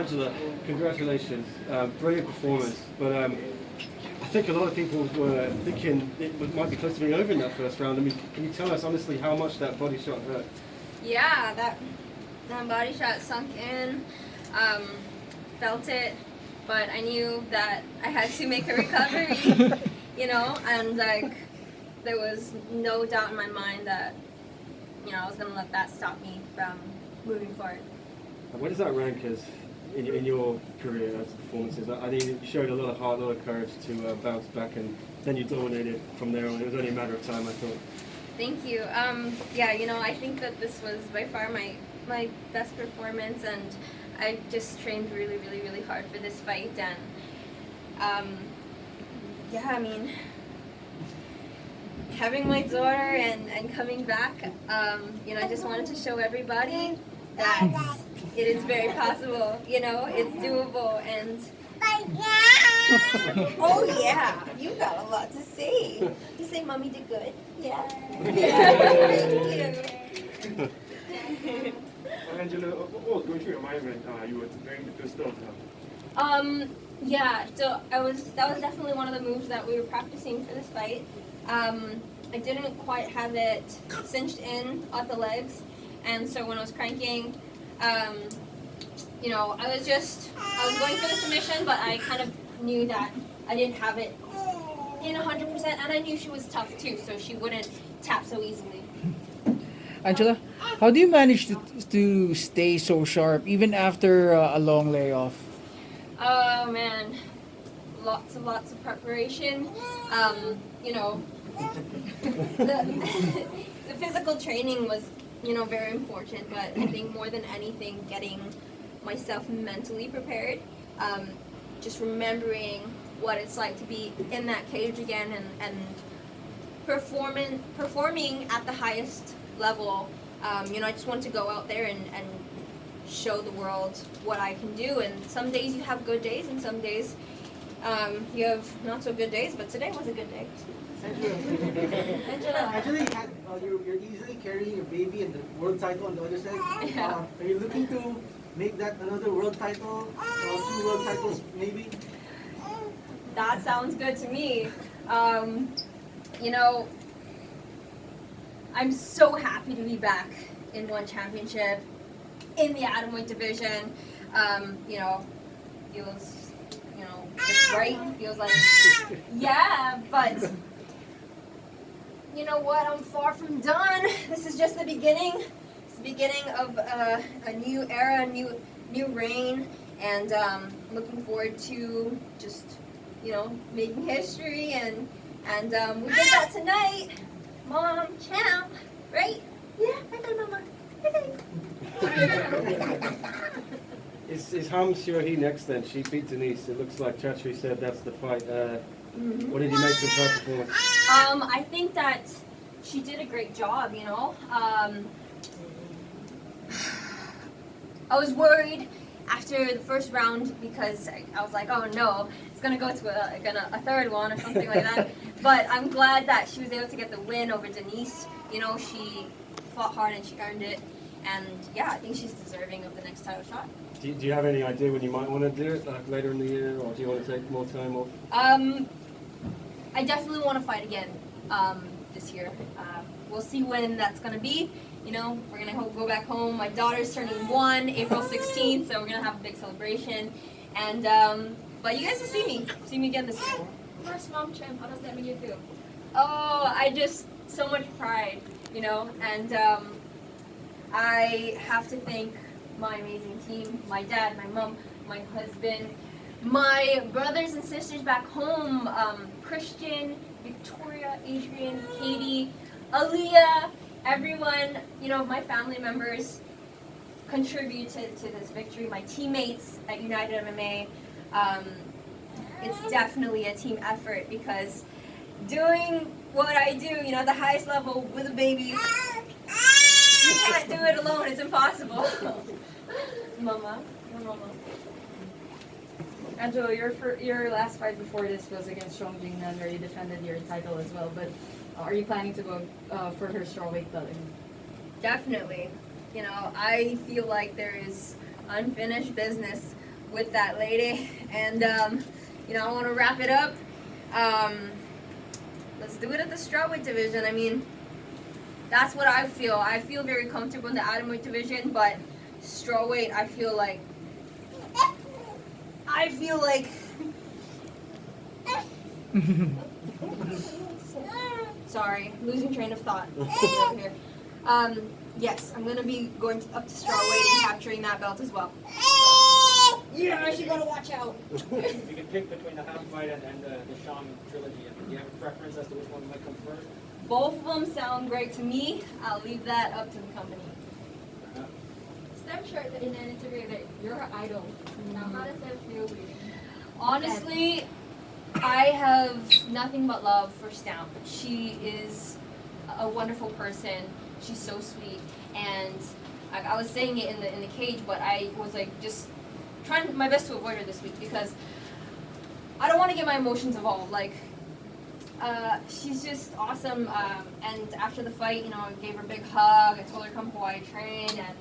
Angela, congratulations. Brilliant performance. But I think a lot of people were thinking it might be close to being over in that first round. I mean, can you tell us honestly how much that body shot hurt? Yeah, that body shot sunk in. Felt it, but I knew that I had to make a recovery, you know, and like there was no doubt in my mind that, you know, I was gonna let that stop me from moving forward. Where does that rank as in your career as performances? I mean, you showed a lot of heart, a lot of courage to bounce back, and then you dominated from there on. It was only a matter of time, I thought. Thank you. Yeah, you know, I think that this was by far my best performance, and I just trained really, really, really hard for this fight, and yeah, I mean, having my daughter and coming back, you know, I just wanted to show everybody that it is very possible, you know, it's doable, and oh yeah, you got a lot to say. You say Mommy did good? Yeah. Thank you. Angela, what was going through your mind when you were doing the pistol? Yeah, so that was definitely one of the moves that we were practicing for this fight. I didn't quite have it cinched in at the legs, and so when I was cranking, you know, I was going for the submission, but I kind of knew that I didn't have it in 100%, and I knew she was tough too, so she wouldn't tap so easily. Angela, how do you manage to stay so sharp even after a long layoff? Oh man, lots of preparation. You know, the physical training was, you know, very important, but I think more than anything, getting myself mentally prepared. Just remembering what it's like to be in that cage again and performing at the highest level. You know, I just want to go out there and show the world what I can do. And some days you have good days, and some days you have not so good days. But today was a good day. Angela. Actually, you're easily carrying a baby and the world title on the other side. Yeah. Are you looking to make that another world title, 2 world titles maybe? That sounds good to me. You know, I'm so happy to be back in one championship in the atomweight division. You know, feels, you know, just right. Feels like, yeah, but you know what? I'm far from done. This is just the beginning. It's the beginning of a new era, new reign, and looking forward to just, you know, making history, and we did that tonight. Mom, champ, right? Yeah, I got Mama. Is Ham Shirahi next then? She beat Denise. It looks like Chatri said that's the fight. What did you make of her performance? I think that she did a great job, you know. I was worried after the first round because I was like, oh no, it's gonna go to a third one or something like that. But I'm glad that she was able to get the win over Denise. You know, she fought hard and she earned it. And yeah, I think she's deserving of the next title shot. Do you have any idea when you might want to do it, like later in the year, or do you want to take more time off? I definitely want to fight again this year. We'll see when that's going to be. You know, we're going to go back home. My daughter's turning 1 April 16th, so we're going to have a big celebration. And but you guys will see me again this year. First mom champ, how does that make you feel? Oh, I just, so much pride, you know, and I have to thank my amazing team, my dad, my mom, my husband, my brothers and sisters back home, Christian, Victoria, Adrian, Katie, Aaliyah, everyone, you know, my family members contributed to this victory, my teammates at United MMA. It's definitely a team effort because doing what I do, you know, the highest level with a baby, you can't do it alone, it's impossible. Mama. Angelo, your last fight before this was against Chong Jingnan, where you defended your title as well, but are you planning to go for her strawweight belt? Definitely. You know, I feel like there is unfinished business with that lady. And you know, I want to wrap it up. Let's do it at the strawweight division. I mean, that's what I feel. I feel very comfortable in the atomweight division, but strawweight, I feel like sorry, losing train of thought over here. Yes, I'm gonna be going up to strawweight and capturing that belt as well. Yeah, she gotta watch out. If you could pick between the half fight and the Sham trilogy, do you have a preference as to which one might come first? Both of them sound great to me. I'll leave that up to the company. Steph shared in an interview that you're her idol. Now, how does that feel to you? Honestly, I have nothing but love for Stamp. She is a wonderful person. She's so sweet, and I was saying it in the cage, but I was like just trying my best to avoid her this week because I don't want to get my emotions involved. Like, she's just awesome. And after the fight, you know, I gave her a big hug. I told her to come Hawaii train, and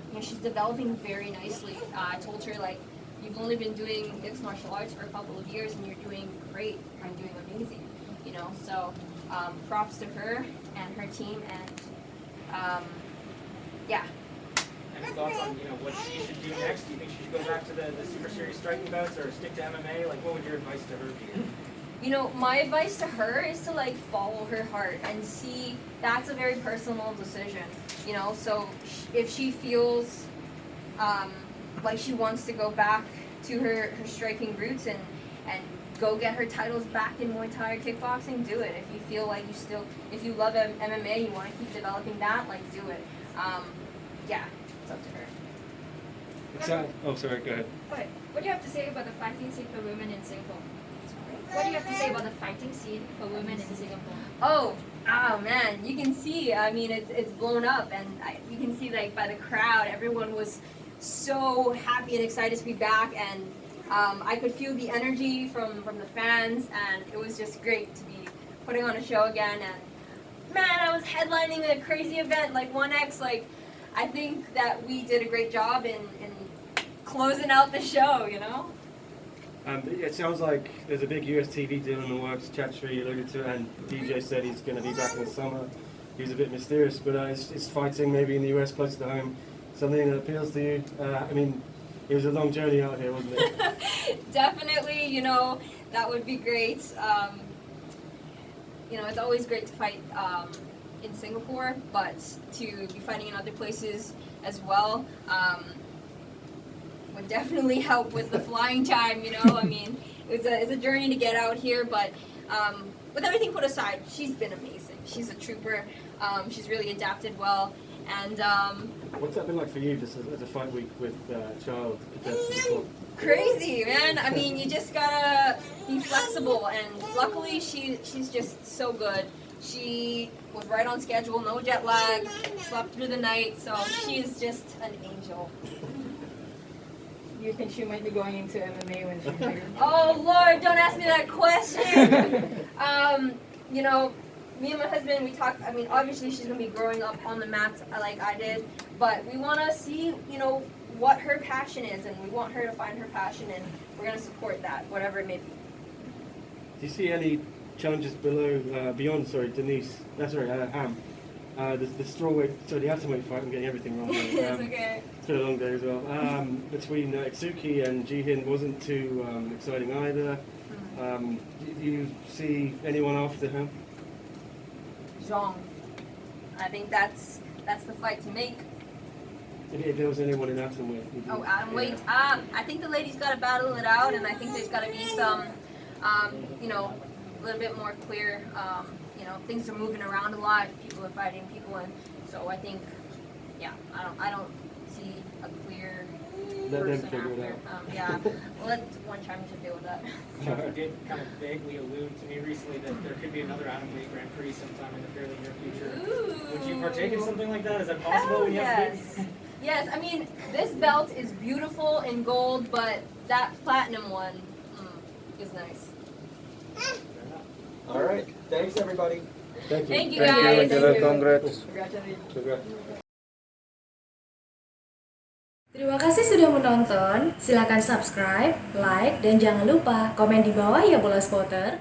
you know, she's developing very nicely. I told her, like, you've only been doing mixed martial arts for a couple of years, and you're doing great. I'm doing amazing, you know. So props to her and her team, and yeah. Any thoughts on what she should do next? Do you think she should go back to the super serious striking bouts or stick to MMA? Like, what would your advice to her be? You know, my advice to her is to like follow her heart and see. That's a very personal decision, you know. So if she feels like she wants to go back to her striking roots and go get her titles back in Muay Thai or kickboxing, do it. If you feel like if you love MMA, you want to keep developing that, like, do it. Yeah, it's up to her. Oh, sorry, go ahead. Okay. What do you have to say about the fighting scene for women in Singapore? What do you have to say about the fighting scene for women in Singapore? Oh man, you can see. I mean, it's blown up, and you can see like by the crowd, everyone was so happy and excited to be back, and I could feel the energy from the fans, and it was just great to be putting on a show again. And man, I was headlining a crazy event like 1X. Like, I think that we did a great job in closing out the show, you know. It sounds like there's a big US TV deal in the works. Chatri alluded to it, and DJ said he's going to be back in the summer. He was a bit mysterious, but it's fighting maybe in the US close to home. Something that appeals to you. I mean, it was a long journey out here, wasn't it? Definitely, you know, that would be great. You know, it's always great to fight in Singapore, but to be fighting in other places as well would definitely help with the flying time, you know. I mean, it's a journey to get out here, but with everything put aside, she's been amazing. She's a trooper. She's really adapted well, and what's that been like for you, just as a fight week with child compared to before? Crazy, man. I mean, you just gotta be flexible, and luckily she's just so good. She was right on schedule, no jet lag, slept through the night, so she's just an angel. Do you think she might be going into MMA when she's bigger? Oh Lord, don't ask me that question. You know, me and my husband, we talked. I mean, obviously she's gonna be growing up on the mats like I did, but we want to see, you know, what her passion is, and we want her to find her passion, and we're gonna support that, whatever it may be. Do you see any challenges beyond Denise? That's Ham. The strawweight, the atomweight fight. I'm getting everything wrong. It's okay. It's been a long day as well. Between Itsuki and Jihin wasn't too exciting either. Do you see anyone after him? Zhong. I think that's the fight to make. If there was anyone in atomweight. Oh, atomweight. Yeah. I think the ladies got to battle it out, and I think there's got to be some, you know, a little bit more clear. You know, things are moving around a lot. People are fighting people, and so I think, yeah, I don't see a clear Let them person figure it after. Yeah, we'll let one championship deal with that. You did kind of vaguely allude to me recently that there could be another atomweight Grand Prix sometime in the fairly near future. Ooh. Would you partake in something like that? Is that possible? Hell when you have yes. Yes, I mean, this belt is beautiful in gold, but that platinum one is nice. All right. Thanks, everybody. Thank you. Thank you, guys. Congrats. Congratulations. Congrats. Terima kasih sudah menonton. Silakan subscribe, like, dan jangan lupa komen di bawah ya Bola Spotter.